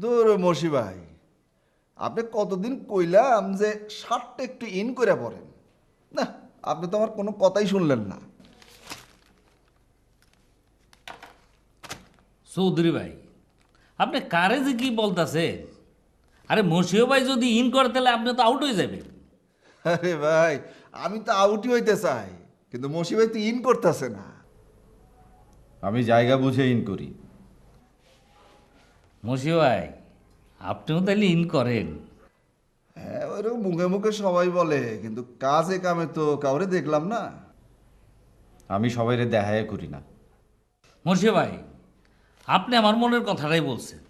দূর মসি ভাই, আপনি কতদিন কইলাম যে শার্টটা একটু ইন করে পড়েন। না, আপনি তো আমার কোনো কথাই শুনলেন না। চৌধুরী ভাই, আপনি কারে যে কি বলতেছেন? আরে মসিও ভাই যদি ইন করে তাহলে আপনি তো আউট হয়ে যাবেন। আরে ভাই, আমি তো আউটই হইতে চাই, কিন্তু মসি ভাই তো ইন করতেছে না। আমি জায়গা বুঝে ইন করি। মসিও ভাই, আপনিও তাহলে ইন করেন। হ্যাঁ, ওইরকম মুখে মুখে সবাই বলে, কিন্তু কাজে কামে তো কাউরে দেখলাম না। আমি সবাইরে দেখায় করি না। মসিও ভাই, আপনি আমার মনের কথাটাই বলছেন।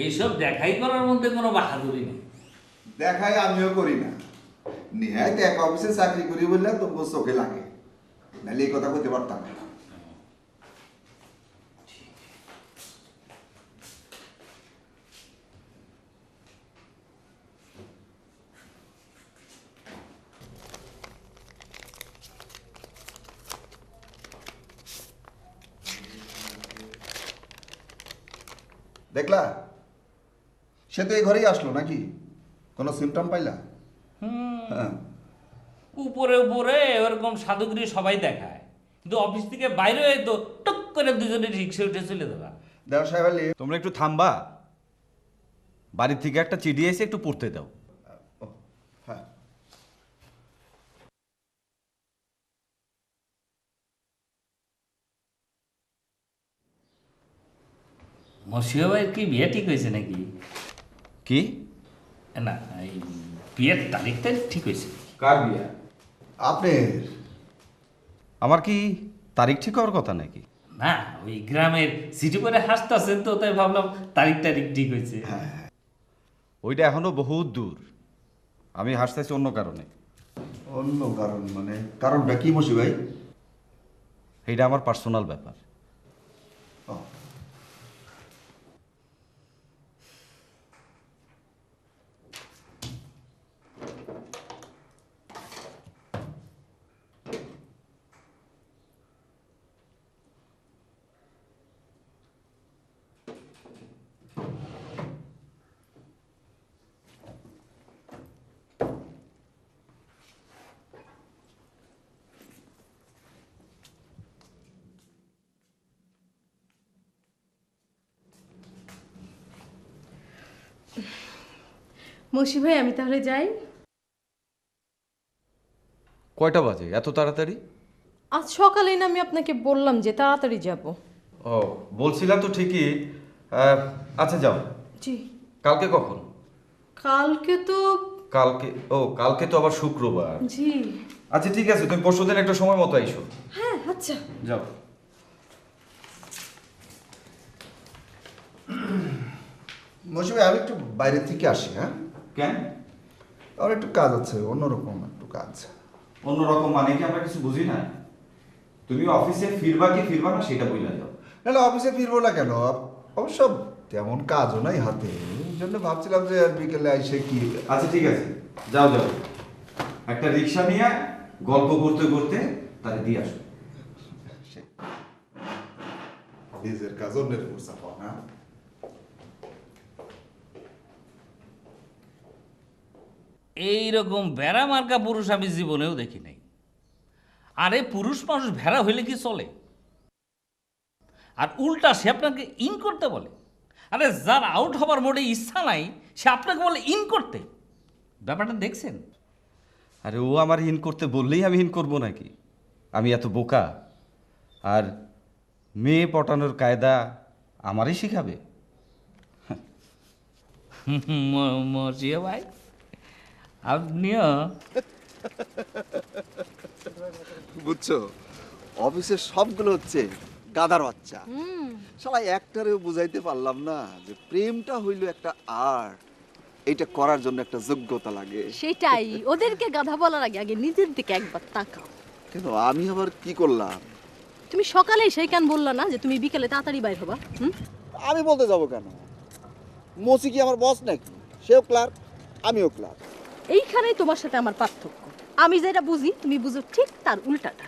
এইসব দেখাই করার মধ্যে কোনো বাহাদুরি নেই। দেখাই আমিও করি না। নিহায়ত এক অফিসে চাকরি করি বললে তবুও চোখে লাগে, নাহলে এই কথা বলতে পারতাম না। দেখলা, সে তো এই ঘরেই আসলো নাকি? কোনো সিমটম পাইলা? হ্যাঁ। উপরে উপরে ওরকম সাধুগিরি সবাই দেখায়, কিন্তু অফিস থেকে বাইরে হয়ে তো টুক করে দুজনে রিক্সা উঠে চলে যাবা। দেওয়া সাহেব আলী, তোমরা একটু থামবা। বাড়ির থেকে একটা চিঠি এসে একটু পড়তে দাও। ও, হ্যাঁ। মসিও ভাইয়ের কি বিয়ে ঠিক হয়েছে নাকি? কি? না, এই বিয়ের তারিখটা ঠিক হয়েছে। কার বিয়া? আপনার? আমার কি তারিখ ঠিক হওয়ার কথা নাকি? না, ওই গ্রামের সিটি করে হাসতেছেন তো, তাই ভাবলাম তারিখ ঠিক হয়েছে। ওইটা এখনো বহুত দূর। আমি হাসতেছি অন্য কারণে। অন্য কারণ মানে? কারণটা কি মসি ভাই? এইটা আমার পার্সোনাল ব্যাপার। ও, মসি ভাই, আমি তাহলে যাই। কয়টা বাজে এত তাড়াতাড়ি? আজ সকালেই না আমি আপনাকে বললাম যে তাড়াতাড়ি যাব। ও, বলছিলাম তো ঠিকই। আচ্ছা যাও। জি। কালকে কখন? কালকে তো কালকে? ও, কালকে তো আবার শুক্রবার। জি। আচ্ছা ঠিক আছে, তুমি পরশুদিন একটা সময় মতো আইসো। হ্যাঁ, আচ্ছা। যাও। মসি ভাই, আমি একটু বাইরে থেকে আসি। হ্যাঁ, কেন? আমার একটু কাজ আছে, অন্যরকম একটু কাজ। অন্যরকম মানে কি আমরা কিছু বুঝি না? তুমি অফিসে ফিরবা কি ফিরবা না সেটা বইলা যাও। নাহলে অফিসে ফিরবো না কেন? অবশ্য তেমন কাজও নাই হাতে, এই জন্য ভাবছিলাম যে বিকেলে আইসে কি। আচ্ছা ঠিক আছে, যাও যাও। একটা রিক্সা নিয়ে গল্প করতে করতে তাকে দিয়ে আসো। নিজের কাজ অন্যের উপর চাপাও না। এইরকম ভেড়া মার্কা পুরুষ আমি জীবনেও দেখি নাই। আরে পুরুষ মানুষ ভেড়া হইলে কি চলে? আর উল্টা সে আপনাকে ইন করতে বলে। আরে যার আউট হবার মোটে ইচ্ছা নাই, সে আপনাকে বলে ইন করতে। ব্যাপারটা দেখছেন? আরে ও আমার হিন করতে বললেই আমি হিন করব নাকি? আমি এত বোকা? আর মেয়ে পটানোর কায়দা আমারই শিখাবে? মজিয়া ভাই, আপনিও বুঝছো, অফিসের সবগুলো হচ্ছে গাধার বাচ্চা। শালা একটারেও বুঝাইতে পারলাম না যে প্রেমটা হইল একটা আর্ট, এইটা করার জন্য একটা যোগ্যতা লাগে। সেটাই, ওদেরকে গাধা বলার আগে আগে নিজের দিকে একবার তাকাও। কেন, আমি আবার কি করলাম? তুমি সকালে সেই কেন বললা না যে তুমি বিকেলে তাড়াতাড়ি বাইর হবা? আমি বলতে যাব কেন? মসি কি আমার বস নাকি? সেও ক্লার্ক, আমিও ক্লার্ক। এইখানেই তোমার সাথে আমার পার্থক্য। আমি যেটা বুঝি তুমি বুঝো ঠিক তার উল্টাটা।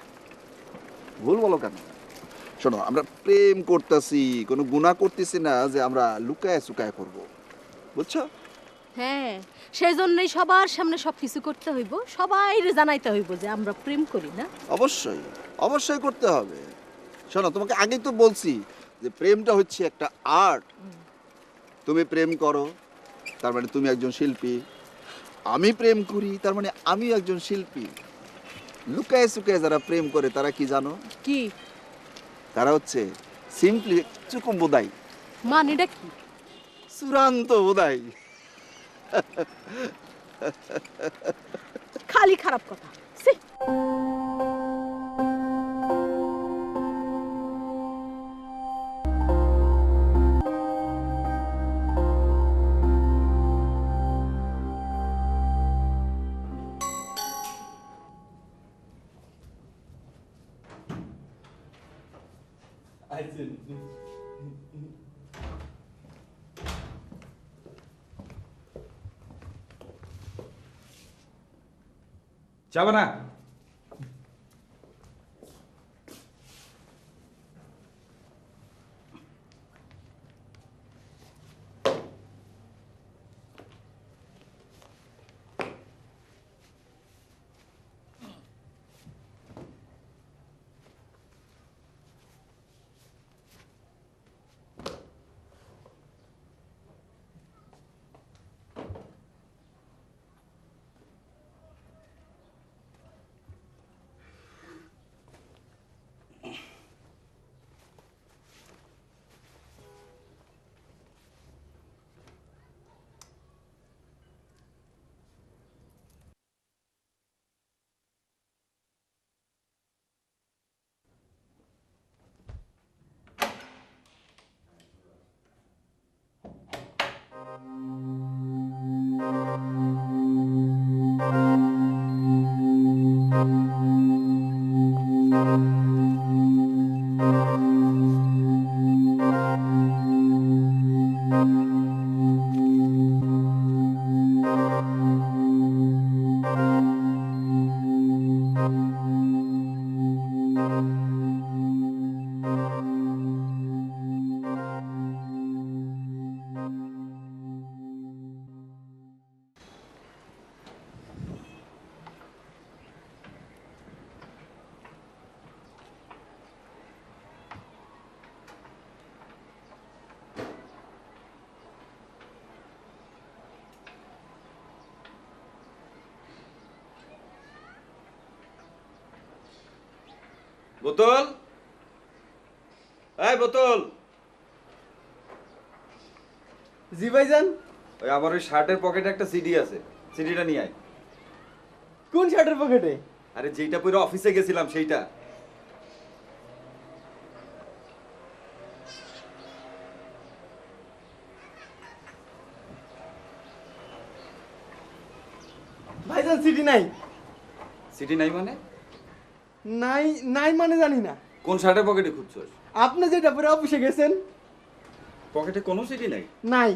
ভুল বলো কেন? শোনো, আমরা প্রেম করতেছি, কোনো গুনাহ করতেছি না যে আমরা লুকায় চুকায় করব। বুঝছো? হ্যাঁ, সেই জন্যই সবার সামনে সবকিছু করতে হইব, সবাইরে জানাইতে হইব যে আমরা প্রেম করি না। অবশ্যই অবশ্যই করতে হবে। শোনো, তোমাকে আগেই তো বলছি যে প্রেমটা হচ্ছে একটা আর্ট। তুমি প্রেম করো, তার মানে তুমি একজন শিল্পী। আমি প্রেম করি, তার মানে আমি একজন শিল্পী। লুকায় চুকায় যারা প্রেম করে তারা কি জানো? কি তারা হচ্ছে সিম্পলি চুকুম বোধাই, মানেটা কি? চূড়ান্ত বোধাই। খালি খারাপ কথা। ছি! যাবে না? বোতল, এই বোতল। জি ভাইজান। ওই আমার ওই শার্টের পকেটে একটা সিডি আছে, সিডিটা নিয়ে আয়। কোন শার্টের পকেটে? আরে যেইটা পরে অফিসে গেছিলাম সেইটা। ভাইজান সিটি নাই। সিডি নাই মানে? নাই নাই মানে জানি না। কোন শার্টের পকেটে খুঁজছস? আপনি যেটা পরে অফিসে গেছেন। পকেটে কোনো সিডি নাই? নাই।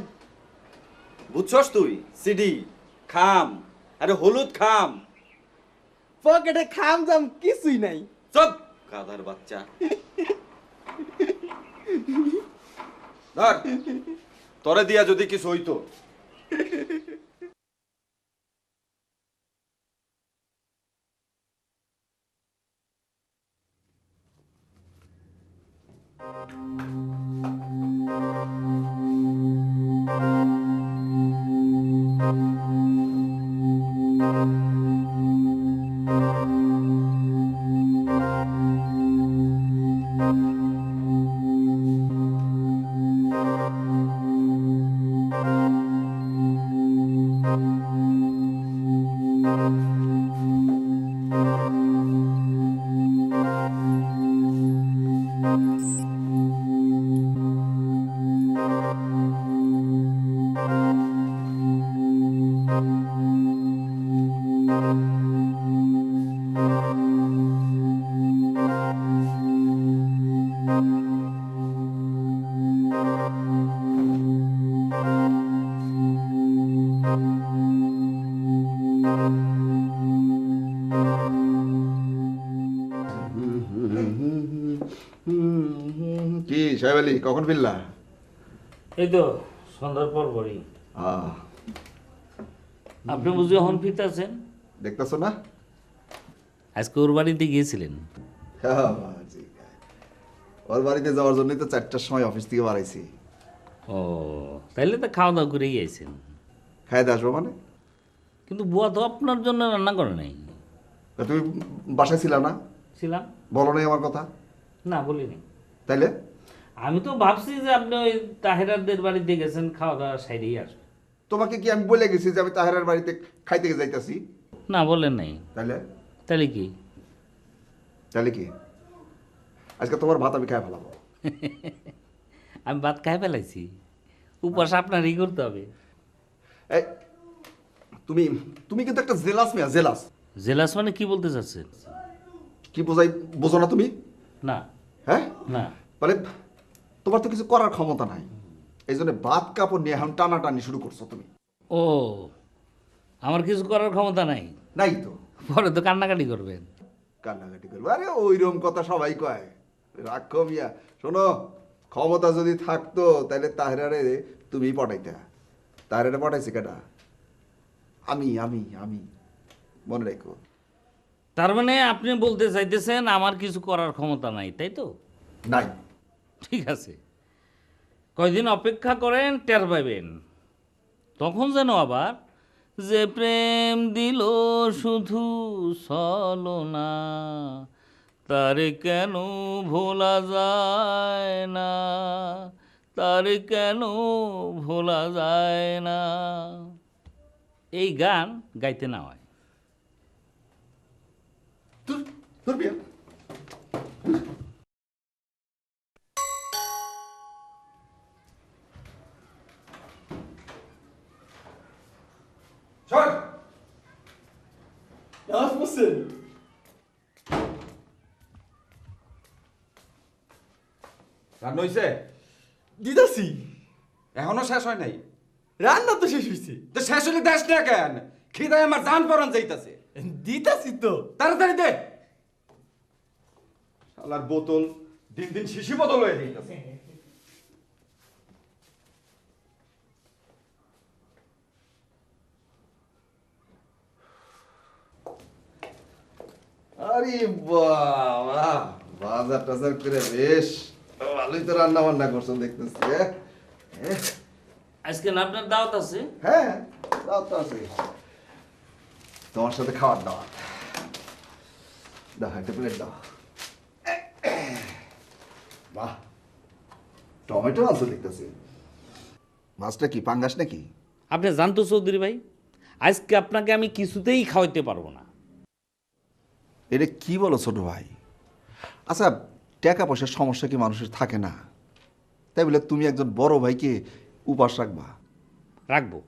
বুঝছস তুই? সিডি খাম, আরে হলুদ খাম। পকেটে খাম জাম কিছুই নাই। চুপ গাধার বাচ্চা। ধর, তোরে দিয়া যদি কিছু হইতো। কি সাহেব আলী, কখন ফিরলা? এই তো সন্ধ্যার পর পরই। আহ, আপনি বুঝি এখন ফিট আছেন? দেখতেছো না? আজকে ওর বাড়িতে গিয়েছিলেন? হ্যাঁ, জি। ওর বাড়িতে যাওয়ার জন্যই তো 4টার সময় অফিস থেকে বাড়াইছি। ও, তাইলে তো খাওয়া দাওয়া করেই আইছেন। খাইতে আসবো মানে? কিন্তু বুয়া তো আপনার জন্য রান্না করে নাই। তা তুমি বাসায় ছিলা না? ছিলাম বলো নাই আমার কথা? না, বলিনি। তাইলে আমি তো ভাবছি যে আপনি ওই তাহেরাদের বাড়িতে গেছেন, খাওয়া দাওয়া সাইডেই আসবেন। তোমাকে কি আমি বলে গেছি যে আমি তাহেরার বাড়িতে খাইতে যাইতাছি? না, বলেন নাই। তাইলে তাহলে কি? তাহলে কি? আজকে তোমার ভাত আমি খাই ফেলাবো। আমি ভাত খাই ফেলাইছি, উপাস আপনারই করতে হবে। এই, তুমি তুমি কিন্তু একটা জেলাস মেয়া, জেলাস। জেলাস মানে কি বলতে চাচ্ছেন? কি বোঝাই, বোঝো না তুমি? না হ্যাঁ, না, মানে তোমার তো কিছু করার ক্ষমতা নাই, এই জন্য ভাত কাপড় নিয়ে এখন টানাটানি শুরু করছো তুমি। ও, আমার কিছু করার ক্ষমতা নাই? নাই তো, পরে তো কান্নাকাটি করবেন। কান্নাকাটি করবো? আরে ওইরকম কথা সবাই কয়, রাগ কমিয়া। শোনো, ক্ষমতা যদি থাকতো তাহলে তাহেরারে তুমি পটাইতে। তাহেরারে পটাইছে কেটা? আমি আমি আমি মনে রাখো। তার মানে আপনি বলতে চাইতেছেন আমার কিছু করার ক্ষমতা নাই, তাই তো? নাই। ঠিক আছে, কয়দিন অপেক্ষা করেন, টের পাবেন। তখন যেন আবার যে প্রেম দিল শুধু ছলনা, তারে কেন ভোলা যায় না, তারে কেন ভোলা যায় না, এই গান গাইতে না হয়। তোর তোর বিয়া। শোন, নামাজ পড়ছেন? রান্না হইছে? দিতাছি। এখনো শেষ হয় নাই? রান্না তো শেষ হয়েছে। তো শেষ হলে দেশ না কেন? খিদায় আমার জান পরান যাইতাছে। দিতাছি তো। তাড়াতাড়ি দে। শালার বোতল দিন দিন শিশি বোতল হয়ে যাইতাছে। আরে বাবা, বাজার টাজার করে বেশ ভালোই তো রান্না বান্না করছো দেখতেছি। আজকে না আপনার দাওয়াত আছে? হ্যাঁ, দাও তো আছে তোমার সাথে খাওয়ার দাওয়াত। দাও একটা প্লেট দাও। বাহ, টমেটো আছে দেখতেছি। মাছটা কি পাঙ্গাস নাকি? আপনি জানতো চৌধুরী ভাই, আজকে আপনাকে আমি কিছুতেই খাওয়াইতে পারবো না। এটা কি বলো ছোট ভাই? আচ্ছা, টাকা পয়সার সমস্যা কি মানুষের থাকে না? তাই বলে তুমি একজন বড় ভাইকে উপাস রাখবা? রাখবো,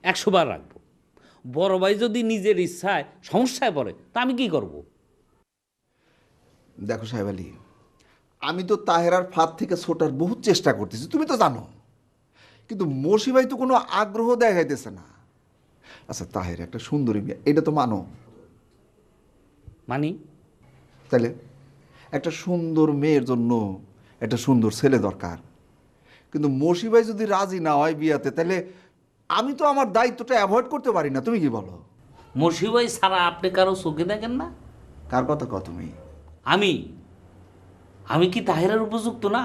100 বার রাখবো। বড় ভাই যদি নিজের ইচ্ছায় সমস্যায় পড়ে তা আমি কি করব? দেখো সাহেব আলী, আমি তো তাহেরার ফাঁদ থেকে ছোটার বহুত চেষ্টা করতেছি, তুমি তো জানো, কিন্তু মসি ভাই তো কোনো আগ্রহ দেখাইতেছে না। আচ্ছা, তাহের একটা সুন্দরী মেয়ে, এটা তো মানো। মানি? তাহলে একটা সুন্দর মেয়ের জন্য একটা সুন্দর ছেলে দরকার, কিন্তু মসি ভাই যদি রাজি না হয় বিয়াতে, তাহলে আমি তো আমার দায়িত্বটা অ্যাভয়েড করতে পারি না। তুমি কি বলো? মর্সি ভাই ছাড়া আপনি কারো চোখে দেখেন না? কার কথা কও তুমি? আমি আমি কি তাহেরার উপযুক্ত না?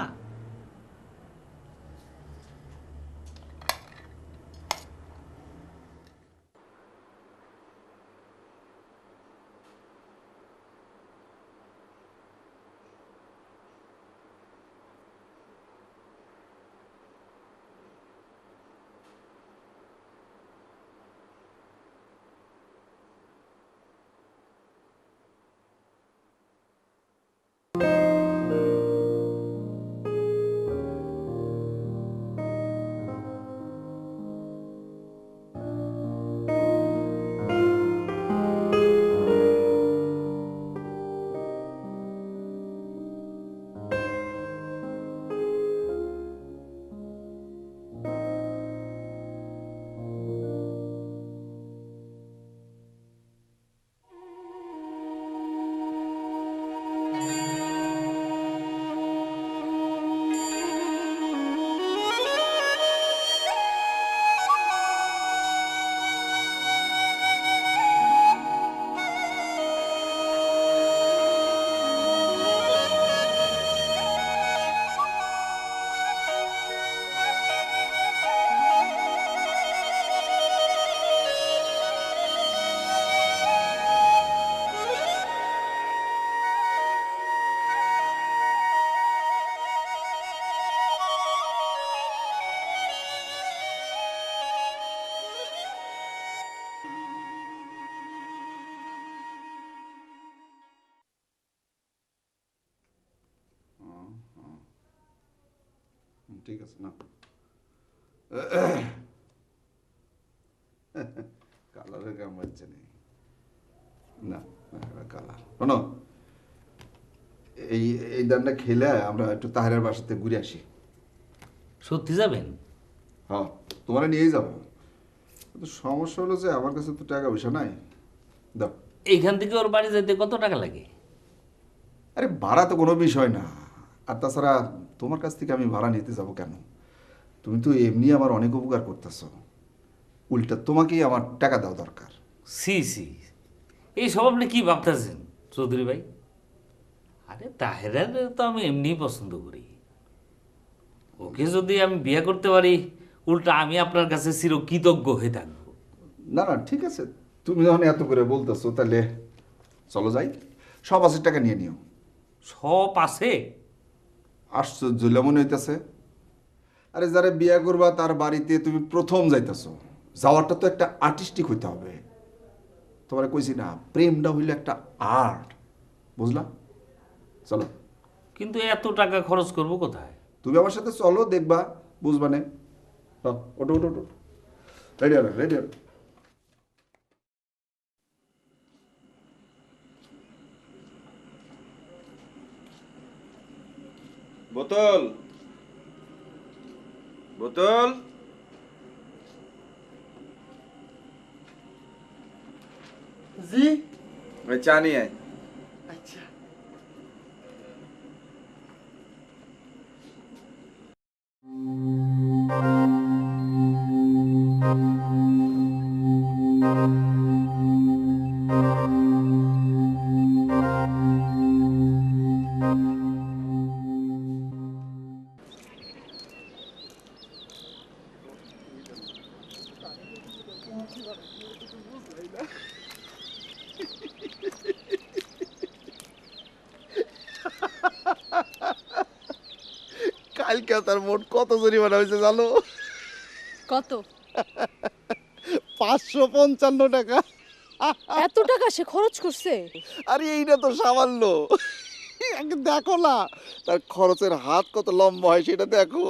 ঠিক আছে না কালারের কাম হচ্ছে নেই না কালার শোনো এই এই দানটা খেলে আমরা একটু তাহেরের বাসাতে ঘুরে আসি। সত্যি যাবেন? হ্যাঁ তোমার নিয়েই যাবো, কিন্তু সমস্যা হলো যে আমার কাছে তো টাকা পয়সা নাই। দাও। এইখান থেকে ওর বাড়ি যাইতে কত টাকা লাগে? আরে ভাড়া তো কোনো বিষয় না, আর তাছাড়া তোমার কাছ থেকে আমি ভাড়া নিতে যাব কেন? তুমি তো এমনি আমার অনেক উপকার করতেছো, উল্টা তোমাকেই আমার টাকা দেওয়া দরকার। সি সি, এই সব আপনি কি ভাবতেছেন চৌধুরী ভাই? আরে তাহেরার তো আমি এমনিই পছন্দ করি, ওকে যদি আমি বিয়ে করতে পারি উল্টা আমি আপনার কাছে চিরকৃতজ্ঞ হয়ে থাকবো। না না ঠিক আছে, তুমি যখন এত করে বলতেছো তাহলে চলো যাই, সব আছে টাকা নিয়ে নিও। সব আছে? আশ্চর্য মনে হইতেছে। আরে যারা বিয়ে করবা তার বাড়িতে তুমি প্রথম যাইতেছো, যাওয়ারটা তো একটা আর্টিস্টিক হইতে হবে। তোমার কইছি না প্রেমটা হইলো একটা আর্ট, বুঝলা? চলো। কিন্তু এত টাকা খরচ করব কোথায়? তুমি আমার সাথে চলো, দেখবা বুঝবা নে। ওটো ওটো ওটো, রেডি হবে রেডি হবে। বোতল বোতল জি ওই চা নিয়ে আয়। আচ্ছা কালকে তার মোট কত জরিমানা হয়েছে জানো? কত? 555 টাকা। এত টাকা সে খরচ করছে? আরে এইটা তো সামান্য, আগে দেখো না তার খরচের হাত কত লম্বা হয় সেটা দেখো।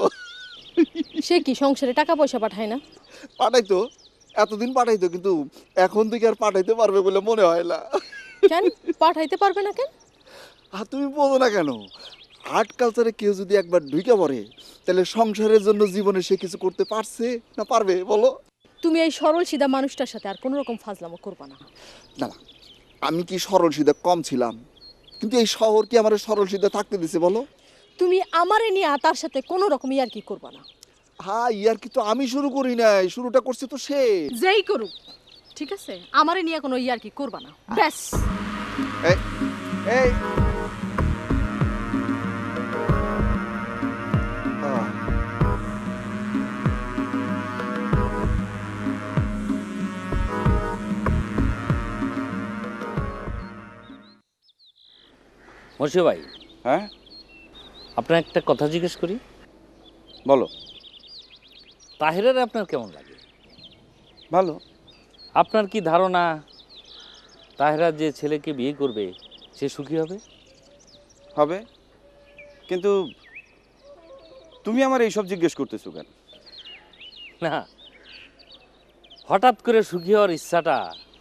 সে কি সংসারে টাকা পয়সা পাঠায় না? পাঠাইতো, এতদিন পাঠাইতো, কিন্তু এখন থেকে আর পাঠাইতে পারবে বলে মনে হয় না। কেন পাঠাইতে পারবে না কেন? আর তুমি বোঝো না কেন? আর্ট কালচারে কেউ যদি একবার ঢুকে পড়ে তাহলে সংসারের জন্য জীবনে সে কিছু করতে পারছে না পারবে বলো? তুমি এই সরল সিধা মানুষটার সাথে আর কোনো রকম ফাজলামো করবা না। না না, আমি কি সরল সিধা কম ছিলাম? কিন্তু এই শহর কি আমার সরল সিধা থাকতে দিছে বলো? তুমি আমারে নিয়ে তার সাথে কোনো রকম ইয়ার্কি করবা না। হ্যাঁ ইয়ার কি তো আমি শুরু করি নাই, শুরুটা করছে তো সে। যেই করুক, ঠিক আছে, আমারে নিয়ে কোনো ইয়ার্কি করবা না, ব্যাস। এই এই আহ, মশি ভাই, হ্যাঁ আপনার একটা কথা জিজ্ঞেস করি। বলো। তাহেরার আপনার কেমন লাগে? ভালো। আপনার কি ধারণা তাহেরা যে ছেলেকে বিয়ে করবে সে সুখী হবে? হবে, কিন্তু তুমি আমার এইসব জিজ্ঞেস করতেছো কেন? না, হঠাৎ করে সুখী হওয়ার ইচ্ছাটা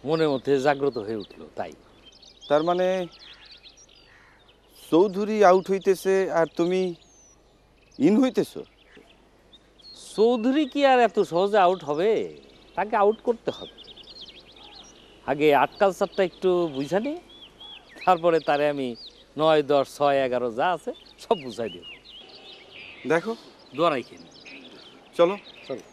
মনের মধ্যে জাগ্রত হয়ে উঠলো তাই। তার মানে চৌধুরী আউট হইতেছে আর তুমি ইন হইতেছো? চৌধুরী কি আর এত সহজে আউট হবে? তাকে আউট করতে হবে। আগে আর্ট কালচারটা একটু বুঝা নিই, তারপরে তারে আমি 9, 10, 6, 11 যা আছে সব বুঝাই দেব। দেখো দোয়ারাই খেয়ে চলো। চলো।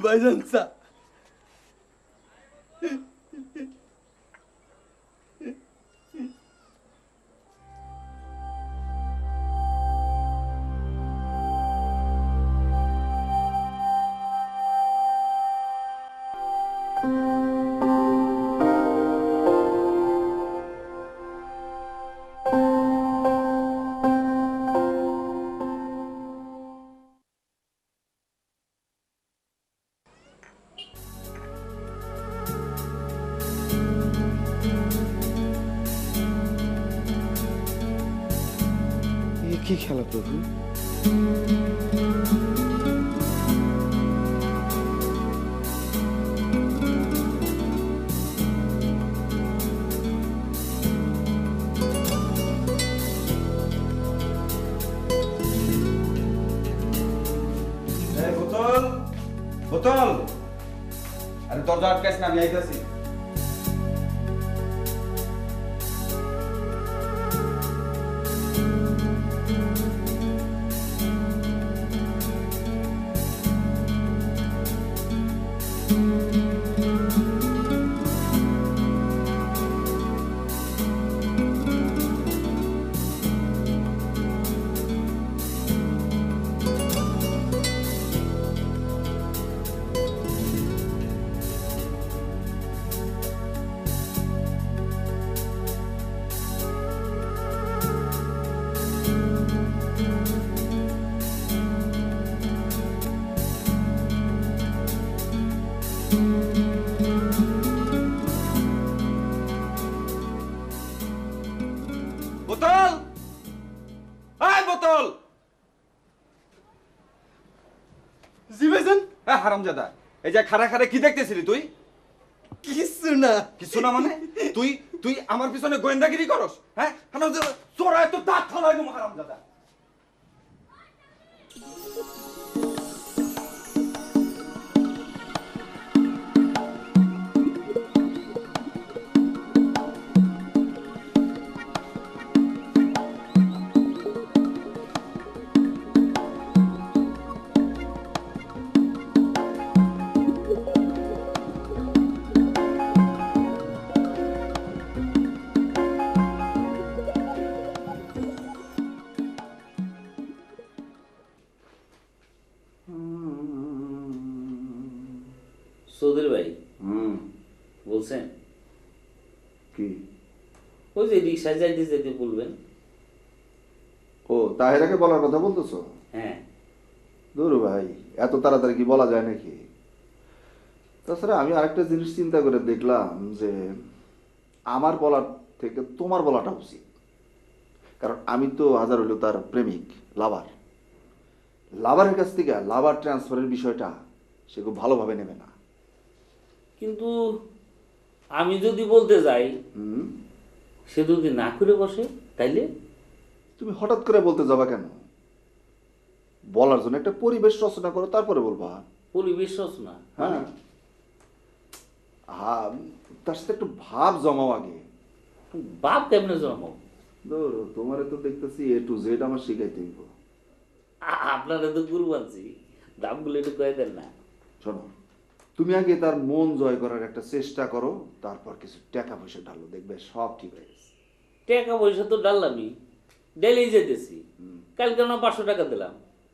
ভাইজান চা। কি খেলা প্রভু? বোতল বোতল, আরে দরজা আটকাইস না, আমি আইতাছি। বোতল, এই বোতল। জি ভাইজান। হ্যাঁ হারামজাদা, এই যে খাড়া খাড়া কি দেখতেছিলি তুই? কিছু না। কিছু না মানে? তুই তুই আমার পিছনে গোয়েন্দাগিরি করস? হ্যাঁ চোরায় তো দাঁত ফালাই দেবো হারামজাদা। চৌধুরী ভাই বলছেন কি? ওই যে রিক্সায় যাইতে যেতে বলবেন। ও তাহেরাকে বলার কথা বলতেছো? হ্যাঁ। ধরু ভাই, এত তাড়াতাড়ি কি বলা যায় নাকি? তাছাড়া আমি আরেকটা জিনিস চিন্তা করে দেখলাম যে আমার বলার থেকে তোমার বলাটা উচিত, কারণ আমি তো হাজার হইলেও তার প্রেমিক, লাভার। লাভারের কাছ থেকে লাভার ট্রান্সফারের বিষয়টা সে খুব ভালোভাবে নেবে না। কিন্তু আমি যদি বলতে যাই, হুম, সে যদি না করে বসে তাইলে? তুমি হঠাৎ করে বলতে যাবা কেন? বলার জন্য একটা পরিবেশ রচনা করো, তারপরে বলবা। পরিবেশ রচনা? হ্যাঁ, হ্যাঁ, তার সাথে একটু ভাব জমাও আগে। বাপ কেমনে জন্ম? ধরো তোমারে তো দেখতেছি এ টু জেড আমার শিখাইতে হইব। আপনারা তো গুরু আনছি, দামগুলো একটু কয়ে দেন না। শোনো, তুমি আগে তার মন জয় করার একটা চেষ্টা করো, তারপর কিছু টাকা পয়সা ঢালো, দেখবে সব ঠিক হয়ে গেছে। টাকা পয়সা তো ডাললামই, ডেলি যেতেছি। কালকে না 500 টাকা দিলাম,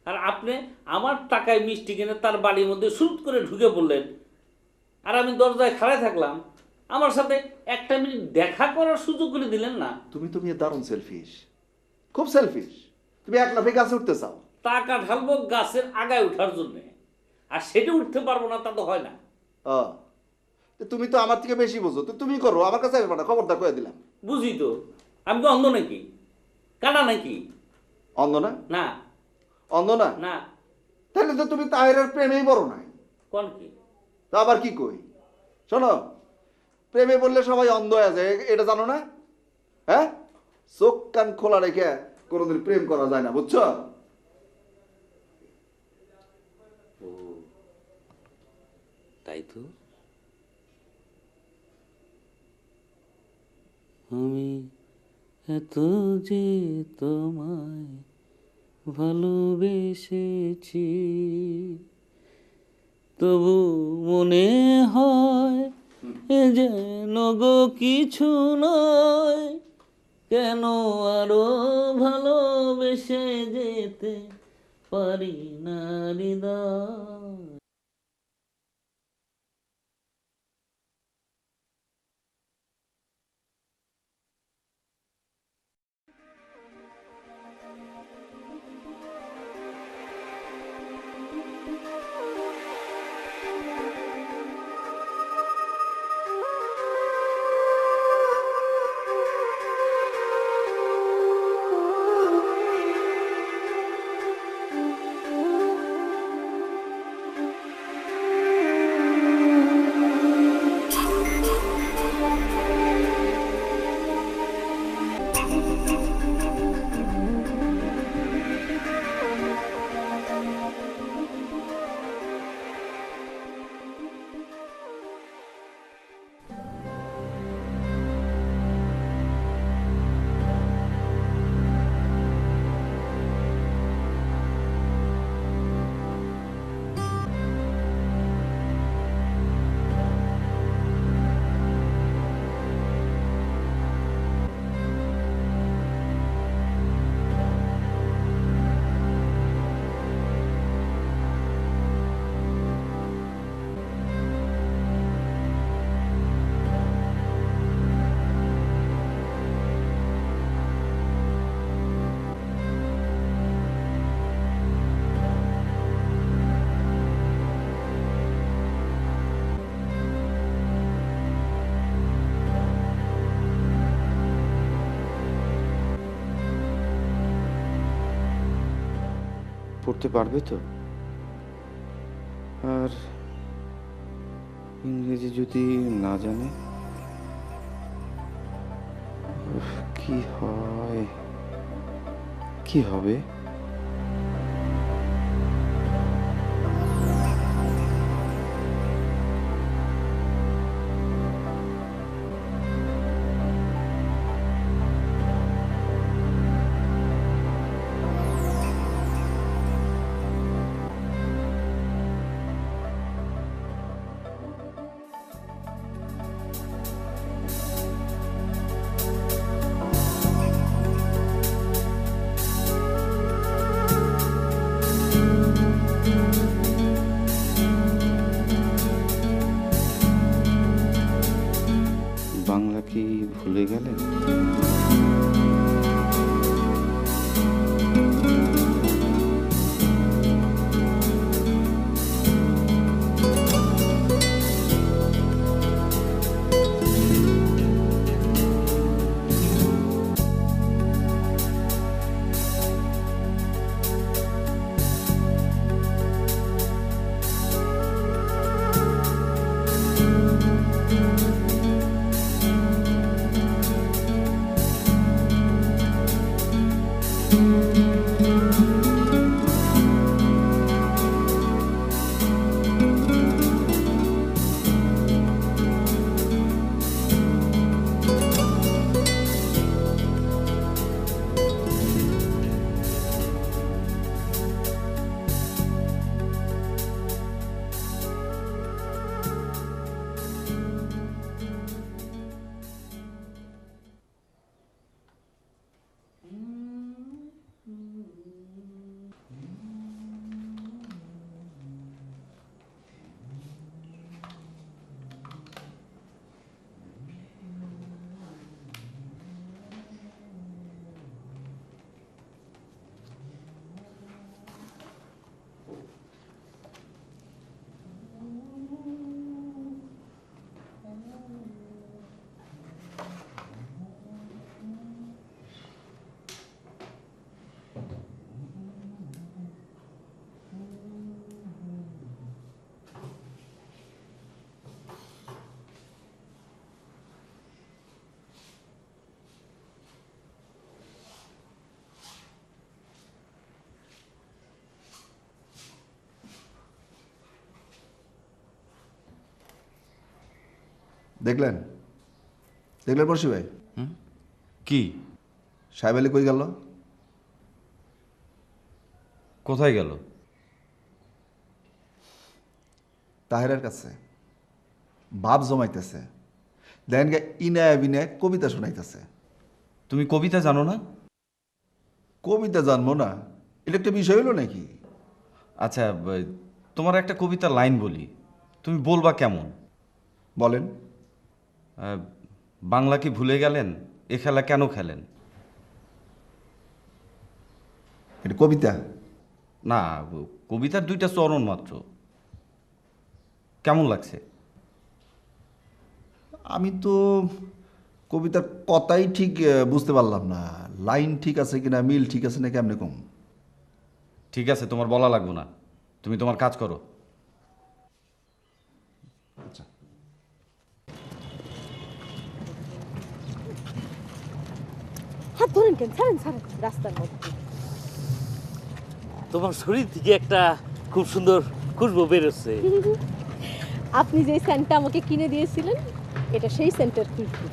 আর আপনি আমার টাকায় মিষ্টি কিনে তার বাড়ির মধ্যে শুট করে ঢুকে পড়লেন, আর আমি দরজায় খাড়ায় থাকলাম। আমার সাথে একটা মিনিট দেখা করার সুযোগ করে দিলেন না। তুমি তো মেয়ে দারুণ সেলফিশ, খুব সেলফিশ। তুমি এক লাফে গাছে উঠতে চাও। টাকা ঢালবো গাছের আগায় ওঠার জন্য, আর সেটা উঠতে পারবো না তা তো হয় না। তুমি তো আমার থেকে বেশি বোঝো, তো তুমি করো, আমার কাছে আসবে না, খবরদার করে দিলাম। বুঝি তো, আমি কি অন্ধ নাকি? কানা নাকি? অন্ধ না? না। অন্ধ না? না। তাহলে তো তুমি তাহেরের প্রেমেই বড় নাই। কোন কি? তা আবার কি কই? শোনো, প্রেমে বললে সবাই অন্ধ হয়ে যায়, এটা জানো না? হ্যাঁ, চোখ কান খোলা রেখে কোনোদিন প্রেম করা যায় না, বুঝছো? ও তাই তো। আমি এত যে তোমায় ভালোবেসেছি, তবু মনে হয় এ যেন গো কিছু নয়, কেন আরো ভালোবেসে যেতে পারি না হৃদয়। পড়তে পারবে তো? আর ইংরেজি যদি না জানে? উফ, কি হয়, কি হবে? বাংলা কি ভুলে গেলেন? দেখলেন দেখলেন পড়শি ভাই, কি? সাহেব আলী কই গেল? কোথায় গেল? তাহেরের কাছে ভাব জমাইতেছে। দেখেন গে ইনায় বিনায় কবিতা শোনাইতেছে। তুমি কবিতা জানো না? কবিতা জানবো না? এটা একটা বিষয় হলো নাকি? আচ্ছা, তোমার একটা কবিতা লাইন বলি, তুমি বলবা কেমন? বলেন। বাংলা কি ভুলে গেলেন, এ খেলা কেন খেলেন? এটা কবিতা? না, কবিতার দুইটা চরণ মাত্র। কেমন লাগছে? আমি তো কবিতার কথাই ঠিক বুঝতে পারলাম না। লাইন ঠিক আছে কিনা, মিল ঠিক আছে না, কেমনে কম? ঠিক আছে, তোমার বলা লাগবে না, তুমি তোমার কাজ করো। আচ্ছা, হাত ধরেন কেন? ছাড়েন ছাড়েন রাস্তার মধ্যে। তোমার শরীর থেকে একটা খুব সুন্দর খুশবু বেরোচ্ছে। আপনি যে সেন্টটা আমাকে কিনে দিয়েছিলেন, এটা সেই সেন্টের খুশবু।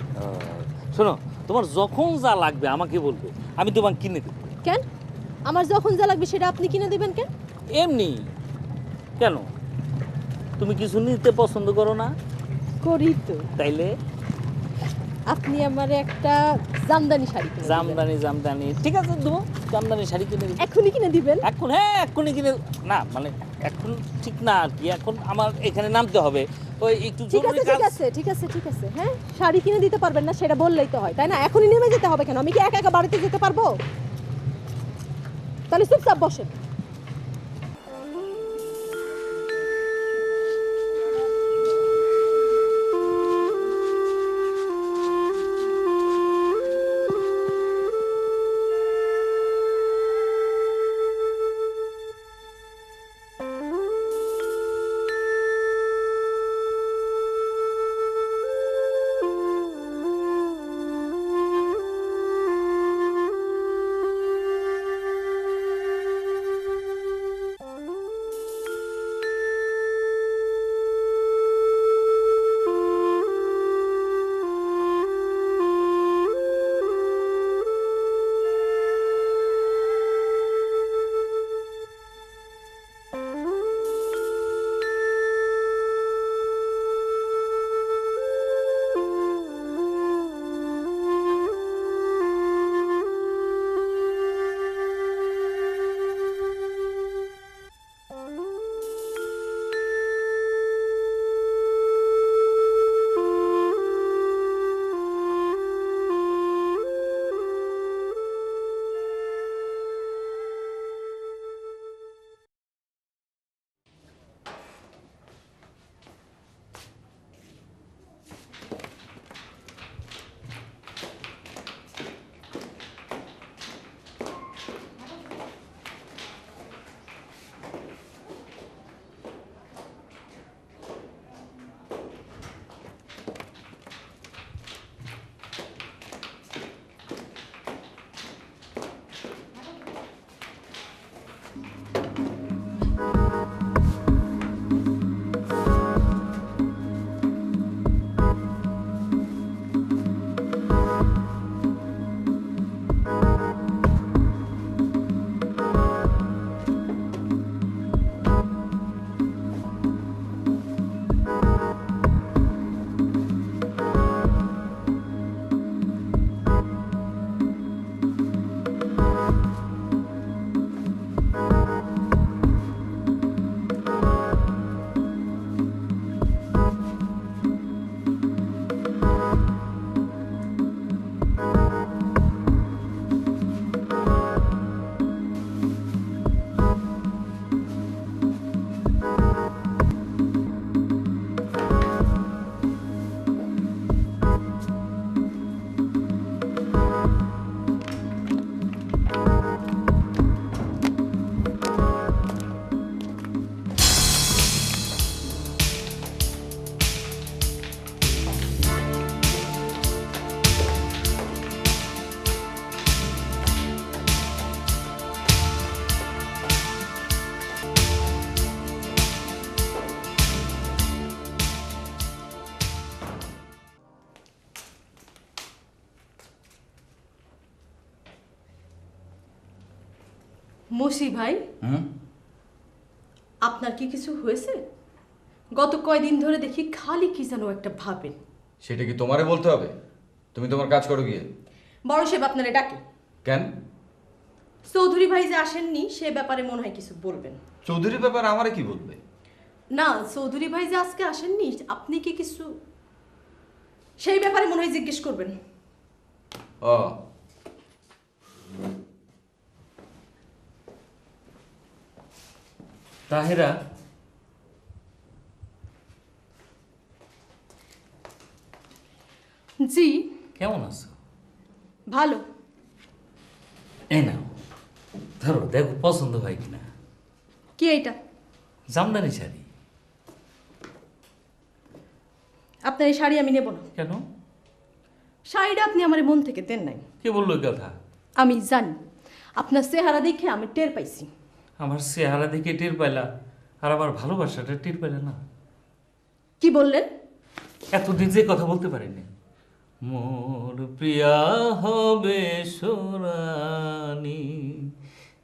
শোনো, তোমার যখন যা লাগবে আমাকে বলবে, আমি তোমাকে কিনে দেবো। কেন? আমার যখন যা লাগবে সেটা আপনি কিনে দিবেন কেন? এমনি কেন? তুমি কিছু নিতে পছন্দ করো না? করি তো। তাইলে আপনি আমার একটা জামদানি শাড়ি কিনে দিবেন। জামদানি ঠিক আছে, দেবো। জামদানি শাড়ি কিনে দেবো। এখনই কিনে দিবেন? এখন? হ্যাঁ, এক্ষুনি কিনে। না মানে এখন ঠিক না আর কি, এখন আমার এখানে নামতে হবে, ওই একটু ঠিক জরুরি আছে ঠিক কাজ। আছে ঠিক আছে ঠিক আছে। হ্যাঁ, শাড়ি কিনে দিতে পারবেন না সেটা বললেই তো হয়, তাই না? এখনই নেমে যেতে হবে কেন? আমি কি একা একা বাড়িতে যেতে পারবো? তাহলে চুপচাপ বসেন। মসি ভাই, হুম? আপনার কি কিছু হয়েছে? গত কয়দিন ধরে দেখি খালি কি যেন একটা ভাবেন। সেটা কি তোমারে বলতে হবে? তুমি তোমার কাজ করো গিয়ে। বড় সাহেব আপনারে ডাকে। কেন? চৌধুরী ভাই যে আসেননি সে ব্যাপারে মনে হয় কিছু বলবেন। চৌধুরীর ব্যাপারে আমারে কি বলবে? না, চৌধুরী ভাই যে আজকে আসেননি আপনি কি কিছু সেই ব্যাপারে মনে হয় জিজ্ঞেস করবেন। ও, তাহেরা, জি। কেমন আছো? ভালো। এই নাও, ধরো, দেখো পছন্দ হয় কিনা। কি এইটা? জামদানি শাড়ি। আপনার এই শাড়ি আমি নেব না। কেন? শাড়িটা আপনি আমার মন থেকে দেন নাই। কে বললো এই কথা? আমি জানি, আপনার চেহারা দেখে আমি টের পাইছি। আমার চেহারা দেখে টের পাইলা, আর আমার ভালোবাসাটা টের পাইলা না? কি বললেন? এতদিন যে কথা বলতে পারিনি। মোর প্রিয়া হবে সোরানি,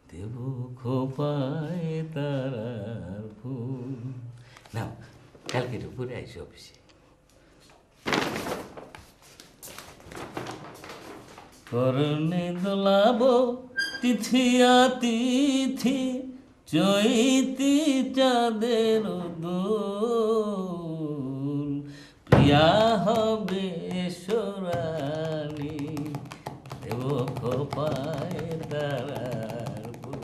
দেব খোপায় তারার ফুল। নাও, কালকে দুপুরে আইসি অফিসে। করণে দোলাব তিথিয়া তিথি, চৈতি চাঁদের দোল, প্রিয়া হবে সোরানি, দেব খোপায় তারার ফুল।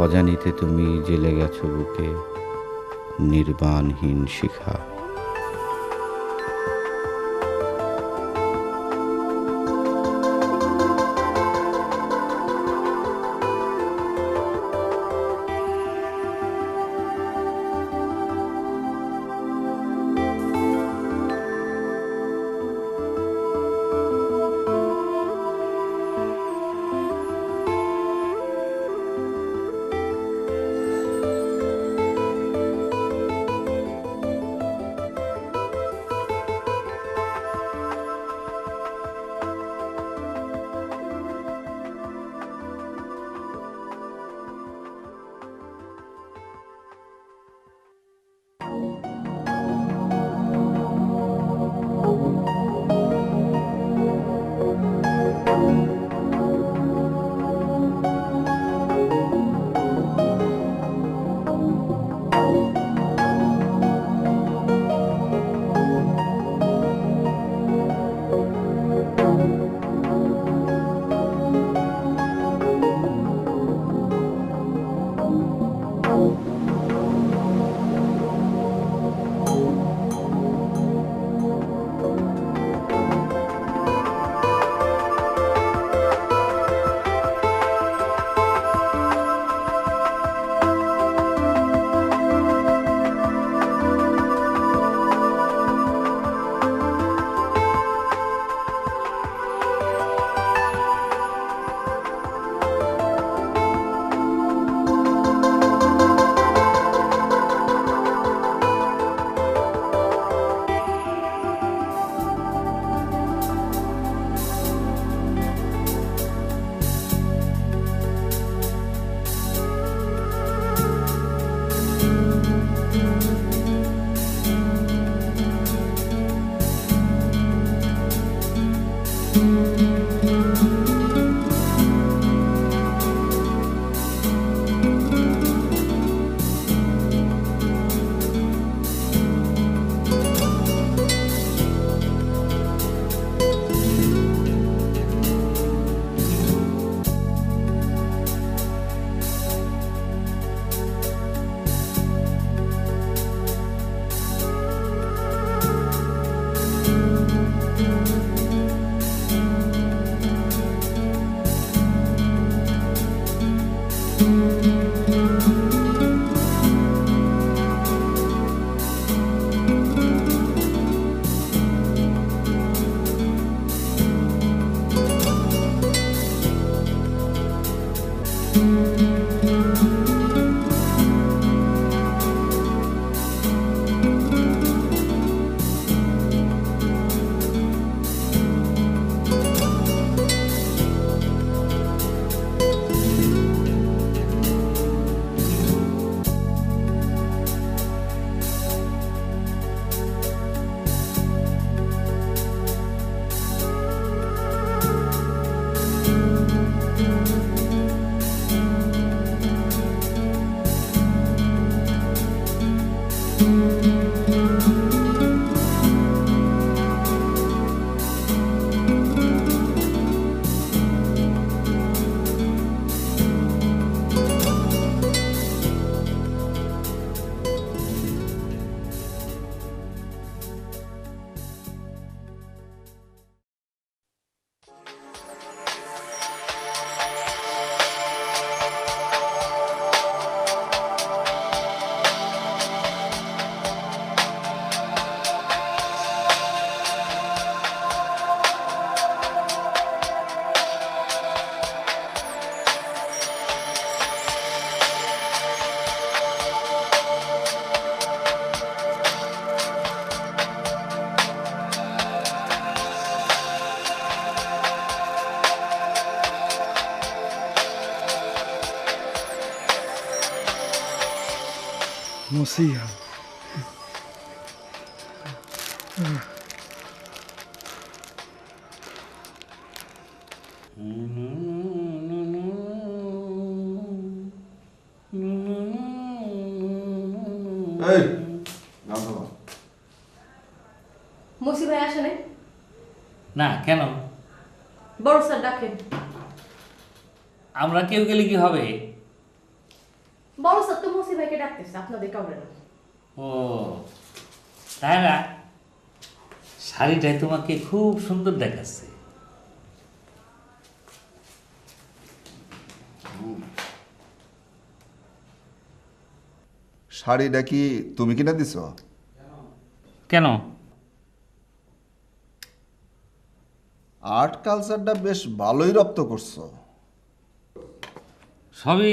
অজানিতে তুমি জেলে গেছো বুকে নির্বাণহীন শিখা। মুসিয়া এই গান থামাও। মসি ভাই আসে নাই? না কেন? বড় স্যার ডাকেন। আমরা কেউ গেলে কি হবে? বড় স্যার তো মসি ভাইকে ডাকতেছে, আপনাদের কাউরে না। ও তাই না? শাড়িটাই তোমাকে খুব সুন্দর দেখাচ্ছে। শাড়িটা কি তুমি কিনে দিছ? কেন? আর্ট কালচারটা বেশ ভালোই রপ্ত করছো। সবই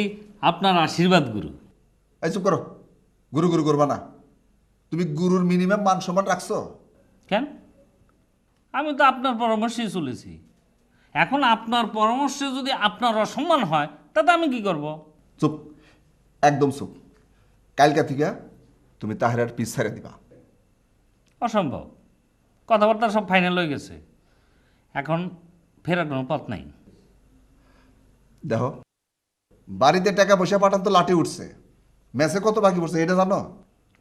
আপনার আশীর্বাদ গুরু। এই চুপ করো, গুরু গুরু করবা না। তুমি গুরুর মিনিমাম মান সম্মান রাখছো? কেন? আমি তো আপনার পরামর্শেই চলেছি। এখন আপনার পরামর্শে যদি আপনার অসম্মান হয় তাতে আমি কি করব? চুপ, একদম চুপ। কালকা থেকে তুমি তাহেরার পিছ ছেড়ে দিবা। অসম্ভব। কথাবার্তা সব ফাইনাল হয়ে গেছে, এখন ফেরার কোনো পথ নাই। দেখো, বাড়িতে টাকা পয়সা পাঠান তো লাঠি উঠছে, ম্যাচে কত বাকি পড়ছে এটা জানো?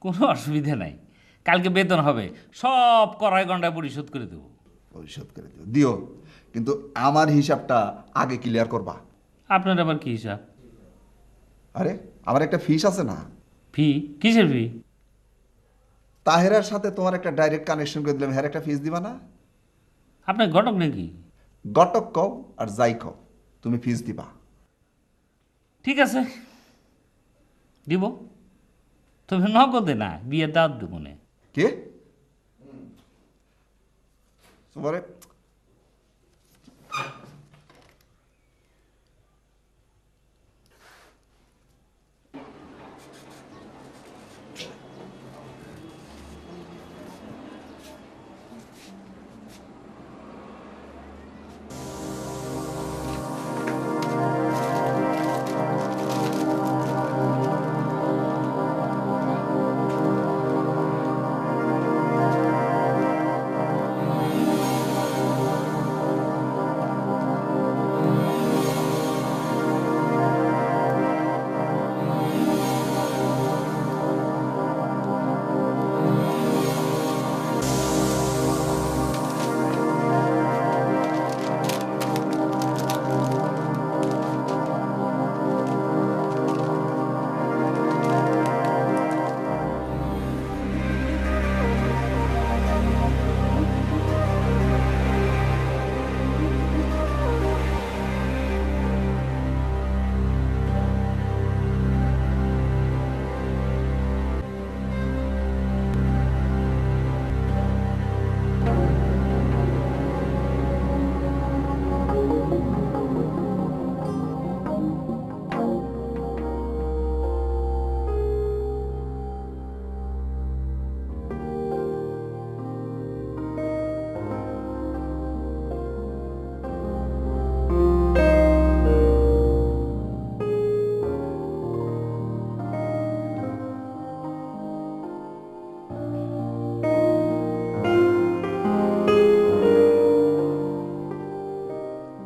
কোনো অসুবিধা নাই, কালকে বেতন হবে, সব কড়াই গন্ডায় পরিশোধ করে দেবো। পরিশোধ করে দিও দিও, কিন্তু আমার হিসাবটা আগে ক্লিয়ার করবা। আপনার আবার কি হিসাব? আরে আমার একটা ফিস আছে না? ফি? কিসের ফি? তাহেরার সাথে তোমার একটা ডাইরেক্ট কানেকশন করে দিলাম, হ্যাঁ একটা ফিস দিবা না? আপনার ঘটক নাকি? গটক কও আর যাই কও, তুমি ফিস দিবা। ঠিক আছে, দিব। তবে নগদে না, বিয়ে দাঁত দেবো না। কে তোমারে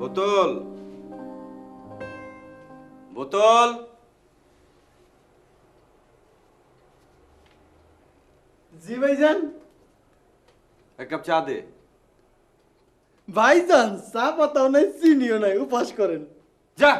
বোতল বোতল জি ভাইজান। এক কাপ চা দে। ভাইজান চা পাতাও নাই, চিনিও নাই, উপাস করেন। যা।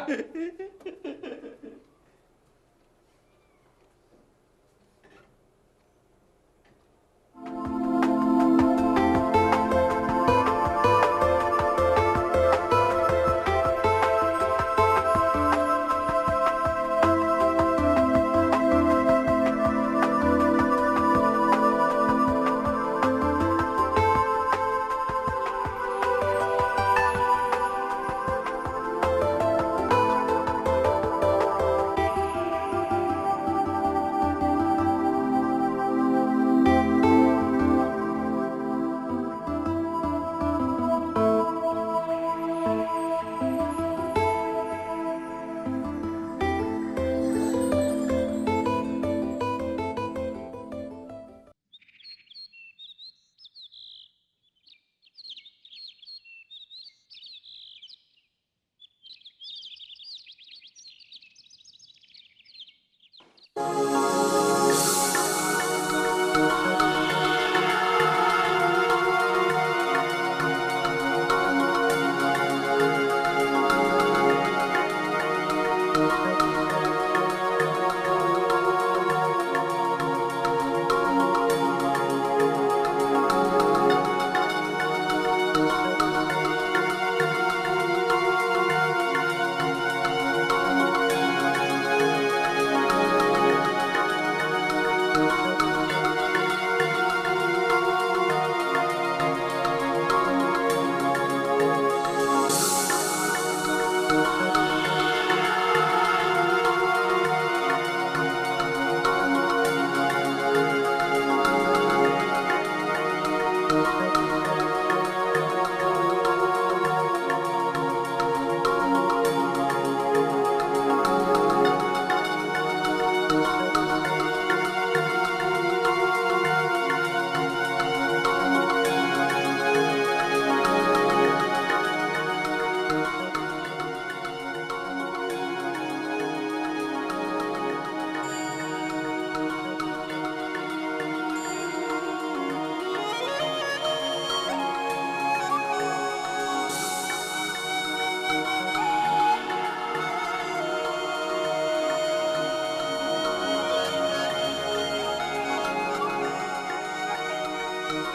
মুর্শিদ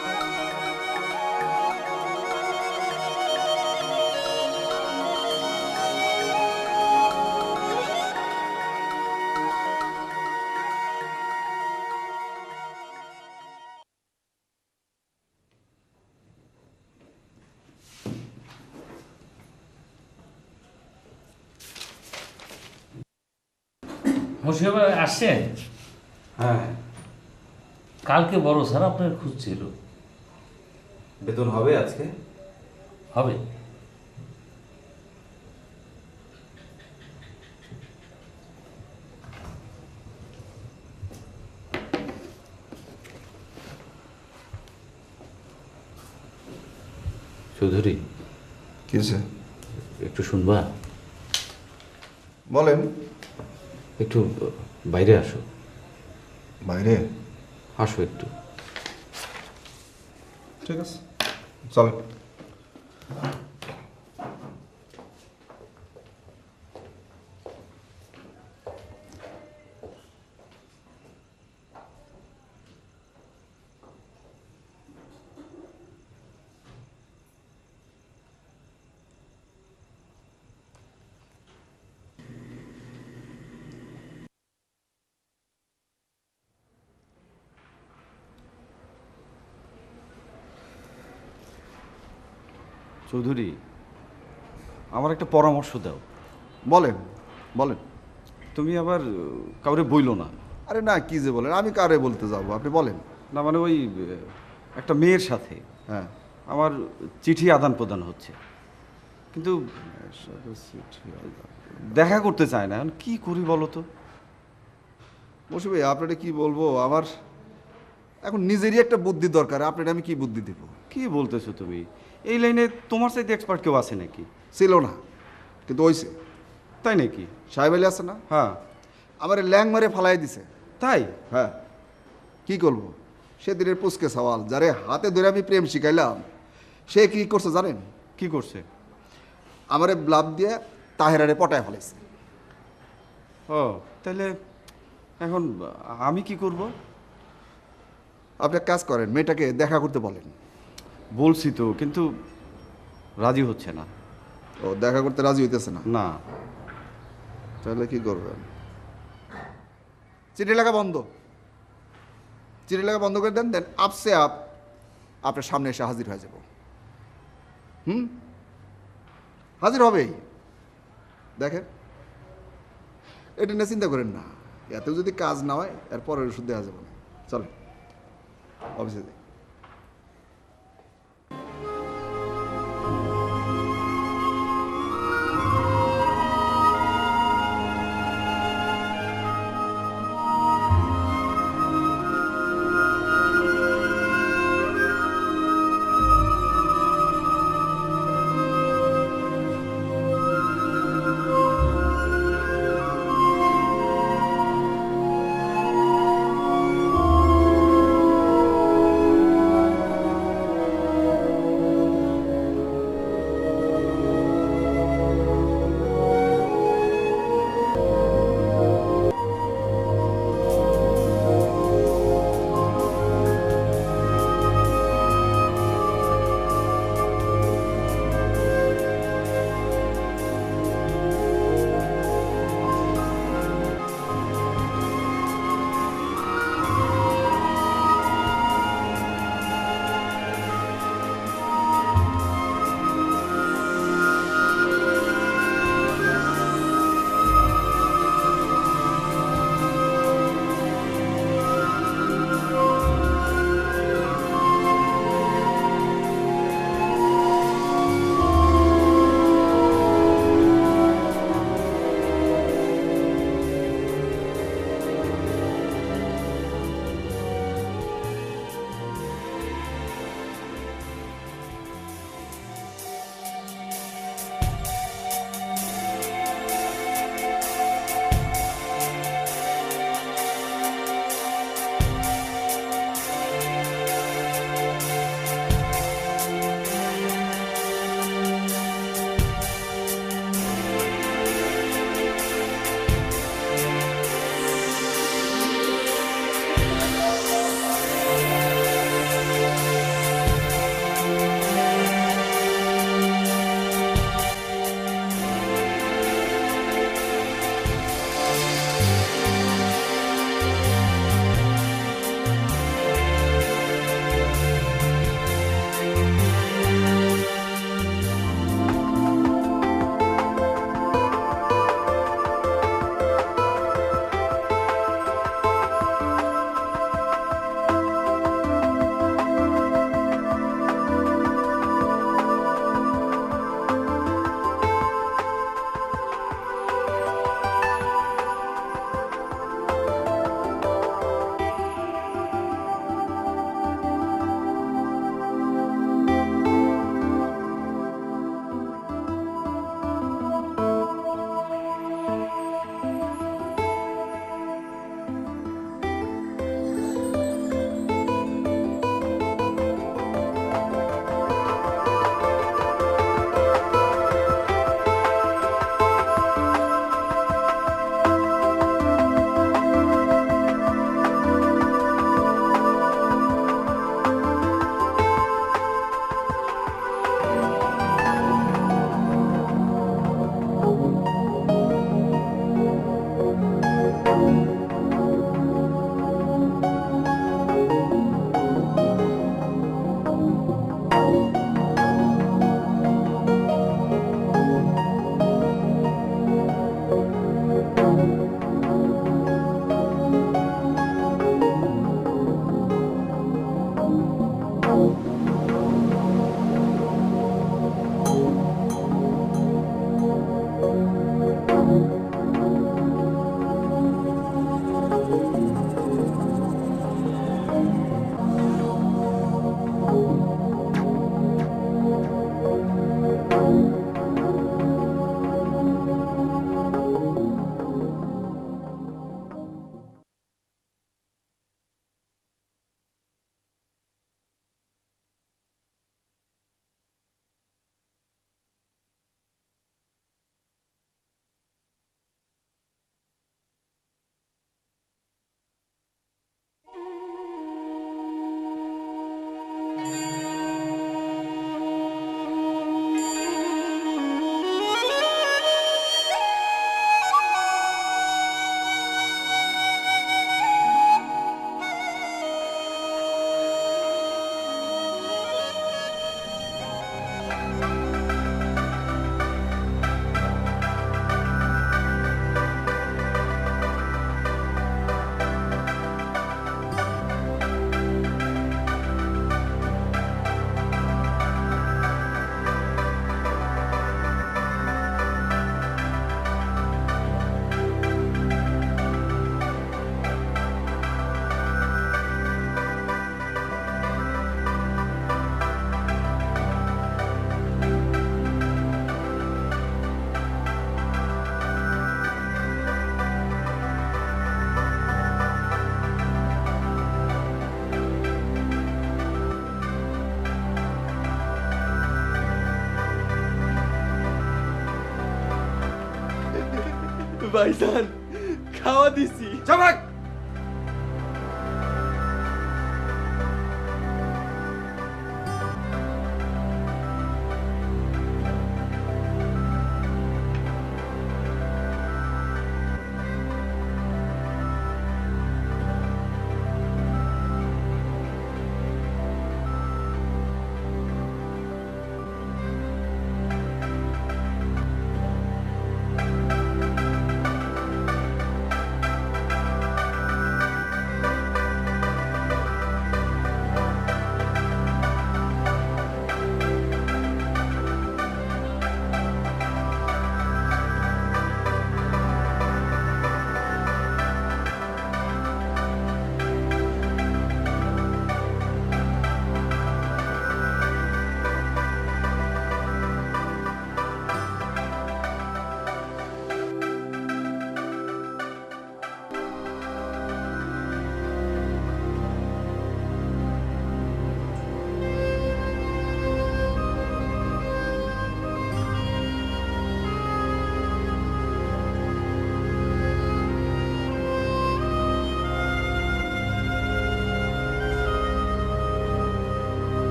আসছেন? হ্যাঁ, কালকে বড় স্যার আপনার খুঁজছিল। বেতন হবে আজকে? হবে। চৌধুরী, কি হয়েছে? একটু শুনবা? বলেন। একটু বাইরে আসো। বাইরে? আসো একটু। ঠিক আছে, চলেন। চৌধুরী, আমার একটা পরামর্শ দাও। বলেন বলেন। তুমি আবার কাউরে বইলো না। আরে না, কি যে বলেন, আমি কারে বলতে যাবো, আপনি বলেন। না মানে ওই একটা মেয়ের সাথে হ্যাঁ। আমার চিঠি আদান প্রদান হচ্ছে, কিন্তু দেখা করতে চায় না। এখন কি করি বলো তো? বসু ভাই, আপনারা কি বলবো, আমার এখন নিজেরই একটা বুদ্ধি দরকার। আপনারা আমি কি বুদ্ধি দেব? কি বলতেছো তুমি? এই লাইনে তোমার চাইতে এক্সপার্ট কেউ আছে নাকি? ছিল না, কিন্তু ওইছে। তাই নাকি? সাহেব আলী আছে না, হ্যাঁ। আমার ল্যাং মারে ফালাই দিছে। তাই? হ্যাঁ, কি করবো, সেদিনের পুচকে সওয়াল, যারে হাতে ধরে আমি প্রেম শিখাইলাম, সে কি করছে জানেন? কি করছে? আমারে ব্লাব দিয়ে তাহেরারে পটায় ফেলাইছে। ও, তাহলে এখন আমি কি করব? আপনি এক কাজ করেন, মেয়েটাকে দেখা করতে বলেন। বলছি তো, কিন্তু রাজি হচ্ছে না। ও দেখা করতে রাজি হইতেছে না? না। তাহলে কি করবেন? চিঠি লেখা বন্ধ, চিঠি লেখা বন্ধ করে দেন, দেন আপসে আপ আপনার সামনে এসে হাজির হয়ে যাব। হাজির হবেই। দেখেন, এটা নিয়ে চিন্তা করেন না। এত যদি কাজ না হয়, এরপরে ওষুধ দেওয়া যাবে না। চলেন অফিসে যাই। ভাইজান খাওয়া দিছি। চাবাক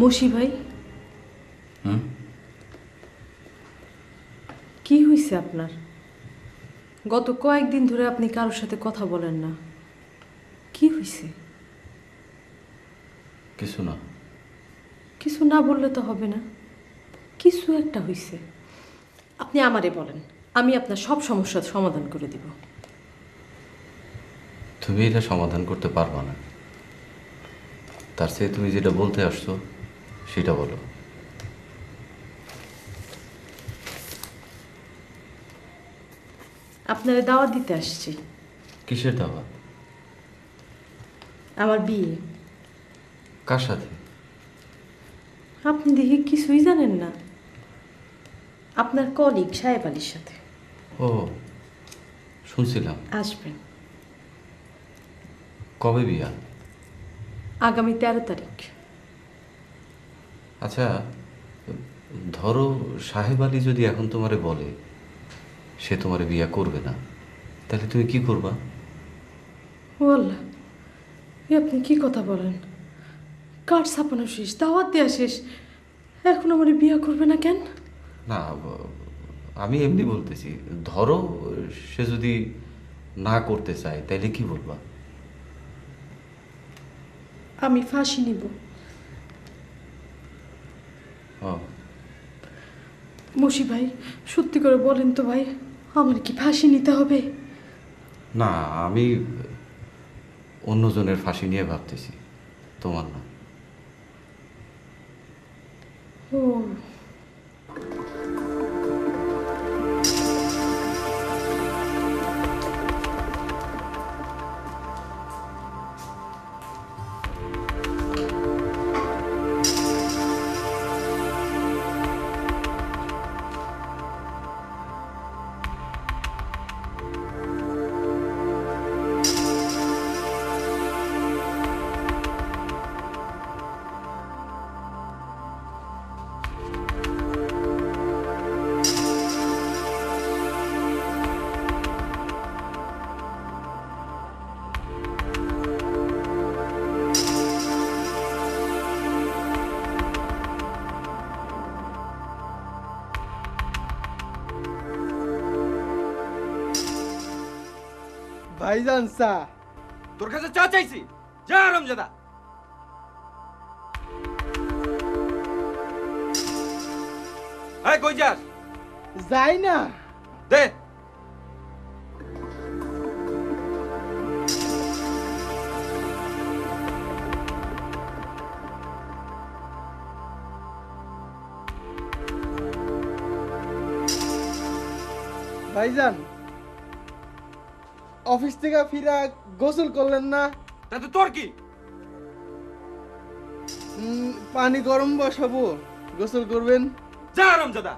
মসি ভাই, কি হয়েছে আপনার? গত কয়েকদিন ধরে আপনি কারোর সাথে কথা বলেন না, কি হয়েছে? কিছু না। কিছু না বললে তো হবে না, কিছু একটা হয়েছে। আপনি আমারে বলেন, আমি আপনার সব সমস্যার সমাধান করে দিব। তুমি এটা সমাধান করতে পারবা না, তার চেয়ে তুমি যেটা বলতে আসছো সেটা বলো। আপনারে দাওয়াত দিতে আসছি। কিসের দাওয়াত? আমার বিয়ে। কার সাথে? আপনি দেখি কিছুই জানেন না। আপনার কলিগ সাহেব আলীর সাথে। ও, শুনছিলাম। আসবেন কবে বিয়া? আগামী 13 তারিখ। আচ্ছা, ধরো সাহেব আলী যদি এখন তোমারে বলে সে তোমারে বিয়া করবে না, তাহলে তুমি কি করবা? ও আল্লাহ, এ আপনি কি কথা বলেন? কার্ড ছাপানো শেষ, দাওয়াত দেওয়া শেষ, এখন আমার বিয়ে করবে না কেন? না, আমি এমনি বলতেছি, ধরো সে যদি না করতে চায় তাহলে কি বলবা? আমি ফাঁসি নিব। ও, মসি ভাই, সত্যি করে বলেন তো ভাই, আমার কি ফাঁসি নিতে হবে? না, আমি অন্যজনের ফাঁসি নিয়ে ভাবতেছি, তোমার না। ও, ভাইজান চা। তোর কাছে চা চাইছি, যা আরামজাদা। এই কই যাস? যাই না। দে। ভাইজান, অফিস থেকে ফিরা গোসল করলেন না? তাতে তোর কি? পানি গরম বসাবো, গোসল করবেন। যা আরামজাদা।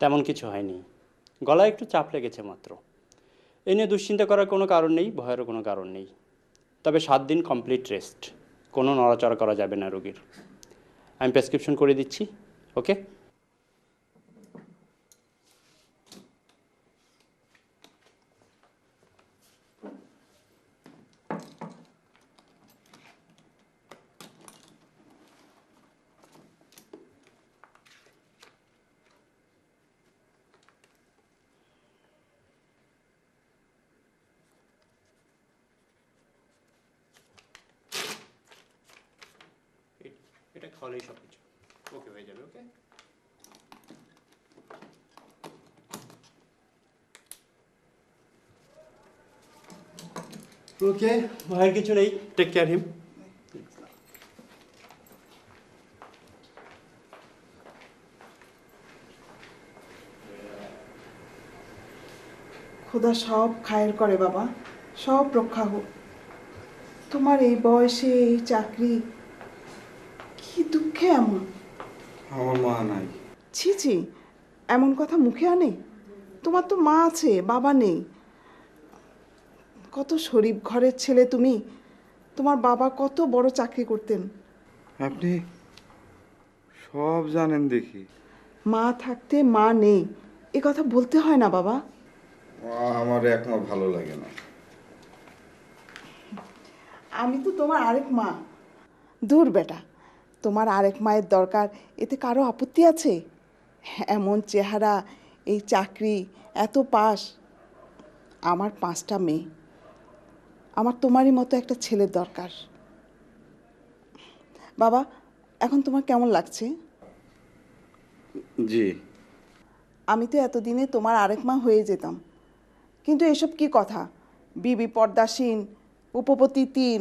তেমন কিছু হয়নি, গলায় একটু চাপ লেগেছে মাত্র। এ নিয়ে দুশ্চিন্তা করার কোনো কারণ নেই, ভয়েরও কোনো কারণ নেই। তবে 7 দিন কমপ্লিট রেস্ট, কোনো নড়াচড়া করা যাবে না রোগীর। আমি প্রেসক্রিপশন করে দিচ্ছি, ওকে? এটা খাওয়ালেই সব কিছু ওকে হয়ে যাবে, ওকে? ওকে, ভয়ের কিছু নেই, টেক কেয়ার হিম। খোদা সব খায়ের করে বাবা, সব রক্ষা হোক। তোমার এই বয়সে এই চাকরি, কি দুঃখে এমন। আমার মা নাই। ছি ছি, এমন কথা মুখে আনে? তোমার তো মা আছে, বাবা নেই। কত শরীফ ঘরের ছেলে তুমি। তোমার বাবা কত বড় চাকরি করতেন। আপনি সব জানেন দেখি। মা থাকতে মা নেই, এ কথা বলতে হয় না বাবা। আমার একমা ভালো লাগে না। আমি তো তোমার আরেক মা। দূর বেটা, তোমার আরেক মায়ের দরকার, এতে কারো আপত্তি আছে? এমন চেহারা, এই চাকরি, এত পাস। আমার 5টা মেয়ে, আমার তোমারই মতো একটা ছেলের দরকার। বাবা, এখন তোমার কেমন লাগছে? জি। আমি তো এতদিনে তোমার আরেক মা হয়ে যেতাম, কিন্তু এসব কি কথা? বিবি পর্দাসীন, উপপতি 3,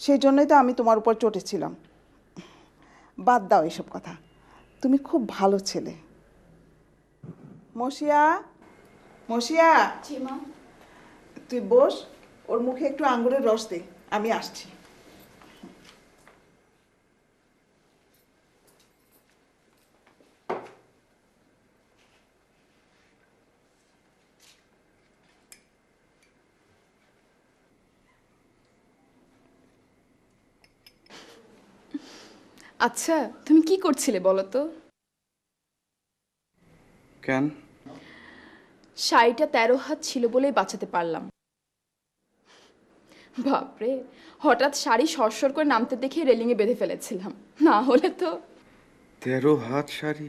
সেই জন্যই তো আমি তোমার উপর চটেছিলাম। বাদ দাও এসব কথা, তুমি খুব ভালো ছেলে। মসিয়া, মসিয়া, তুই বস, ওর মুখে একটু আঙ্গুরের রস দে, আমি আসছি। আচ্ছা, তুমি কি করছিলে বলো তো? কেন? শাড়িটা 13 হাত ছিল বলেই বাঁচাতে পারলাম। বাপরে, হঠাৎ শাড়ি সরসর করে নামতে দেখে রেলিংয়ে বেঁধে ফেলেছিলাম, না হলে তো। 13 হাত শাড়ি?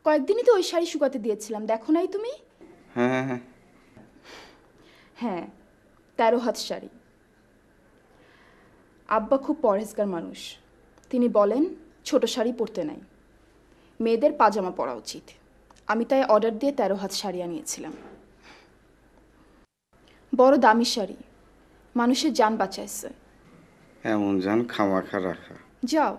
কয়েকদিনই তো ওই শাড়ি শুকাতে দিয়েছিলাম, দেখো নাই তুমি? হ্যাঁ হ্যাঁ। হ্যাঁ, 13 হাত শাড়ি। আব্বা খুব পরহেজগার মানুষ, তিনি বলেন ছোট শাড়ি পরতে নাই, মেয়েদের পাজামা পরা উচিত। আমি তাই অর্ডার দিয়ে 13 হাত শাড়ি আনিয়েছিলাম। বড় দামি শাড়ি, মানুষের জান বাঁচাইছে। এমন জান খামাখা রাখা। যাও,